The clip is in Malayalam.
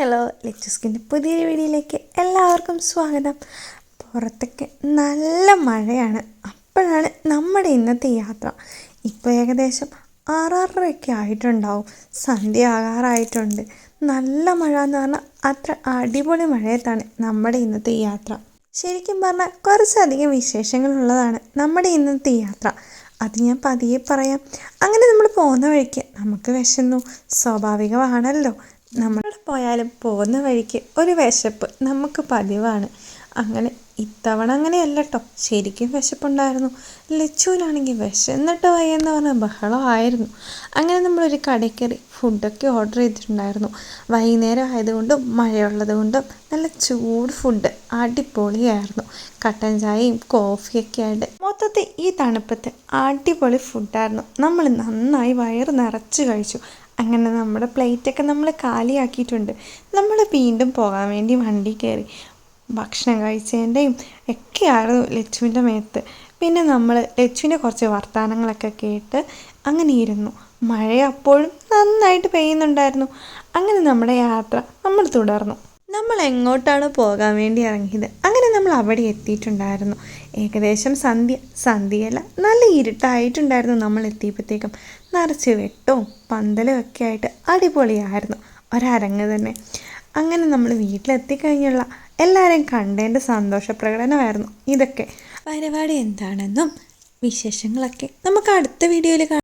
ഹലോ ലെക്ചസ്കിൻ്റെ പുതിയൊരു വീഡിയോയിലേക്ക് എല്ലാവർക്കും സ്വാഗതം. പുറത്തൊക്കെ നല്ല മഴയാണ്. അപ്പോഴാണ് നമ്മുടെ ഇന്നത്തെ യാത്ര. ഇപ്പോൾ ഏകദേശം 6:30 ആയിട്ടുണ്ടാവും. സന്ധ്യ ആകാറായിട്ടുണ്ട്. നല്ല മഴ എന്ന് പറഞ്ഞാൽ അത്ര അടിപൊളി മഴയത്താണ് നമ്മുടെ ഇന്നത്തെ യാത്ര. ശരിക്കും പറഞ്ഞാൽ കുറച്ചധികം വിശേഷങ്ങളുള്ളതാണ് നമ്മുടെ ഇന്നത്തെ യാത്ര. അത് ഞാൻ പതിയെ പറയാം. അങ്ങനെ നമ്മൾ പോകുന്ന വഴിക്ക് നമുക്ക് വിശന്നു, സ്വാഭാവികമാണല്ലോ. നമ്മളവിടെ പോയാലും പോകുന്ന വഴിക്ക് ഒരു വിശപ്പ് നമുക്ക് പതിവാണ്. അങ്ങനെ ഇത്തവണ അങ്ങനെയല്ല കേട്ടോ, ശരിക്കും വിശപ്പുണ്ടായിരുന്നു. ലച്ചുവിനാണെങ്കിൽ വിശന്നിട്ട് വയ്യെന്ന് പറഞ്ഞ ബഹളമായിരുന്നു. അങ്ങനെ നമ്മളൊരു കടയിൽ കയറി ഫുഡൊക്കെ ഓർഡർ ചെയ്തിട്ടുണ്ടായിരുന്നു. വൈകുന്നേരം ആയതുകൊണ്ടും മഴയുള്ളത് കൊണ്ടും നല്ല ചൂട് ഫുഡ് അടിപൊളിയായിരുന്നു. കട്ടൻ ചായയും കോഫിയൊക്കെ ആയിട്ട് മൊത്തത്തിൽ ഈ തണുപ്പത്ത് അടിപൊളി ഫുഡായിരുന്നു. നമ്മൾ നന്നായി വയറ് നിറച്ച് കഴിച്ചു. അങ്ങനെ നമ്മുടെ പ്ലേറ്റൊക്കെ നമ്മൾ കാലിയാക്കിയിട്ടുണ്ട്. നമ്മൾ വീണ്ടും പോകാൻ വേണ്ടി വണ്ടി കയറി. ഭക്ഷണം കഴിച്ചതിൻ്റെയും ഒക്കെയായിരുന്നു ലച്ചുവിൻ്റെ മേത്ത്. പിന്നെ നമ്മൾ ലച്ചുവിൻ്റെ കുറച്ച് വർത്തമാനങ്ങളൊക്കെ കേട്ട് അങ്ങനെ ഇരുന്നു. മഴ അപ്പോഴും നന്നായിട്ട് പെയ്യുന്നുണ്ടായിരുന്നു. അങ്ങനെ നമ്മുടെ യാത്ര നമ്മൾ തുടർന്നു. നമ്മൾ എങ്ങോട്ടാണ് പോകാൻ വേണ്ടി ഇറങ്ങിയത്. അങ്ങനെ നമ്മൾ അവിടെ എത്തിയിട്ടുണ്ടായിരുന്നു. ഏകദേശം സന്ധ്യയല്ല, നല്ല ഇരുട്ടായിട്ടുണ്ടായിരുന്നു. നമ്മൾ എത്തിയപ്പോഴത്തേക്കും നിറച്ച് വെട്ടവും പന്തലും ഒക്കെ ആയിട്ട് അടിപൊളിയായിരുന്നു. ഒരരങ്ങ് തന്നെ. അങ്ങനെ നമ്മൾ വീട്ടിലെത്തിക്കഴിഞ്ഞുള്ള എല്ലാവരെയും കണ്ടതിൻ്റെ സന്തോഷപ്രകടനമായിരുന്നു ഇതൊക്കെ. പരിപാടി എന്താണെന്നും വിശേഷങ്ങളൊക്കെ നമുക്ക് അടുത്ത വീഡിയോയിൽ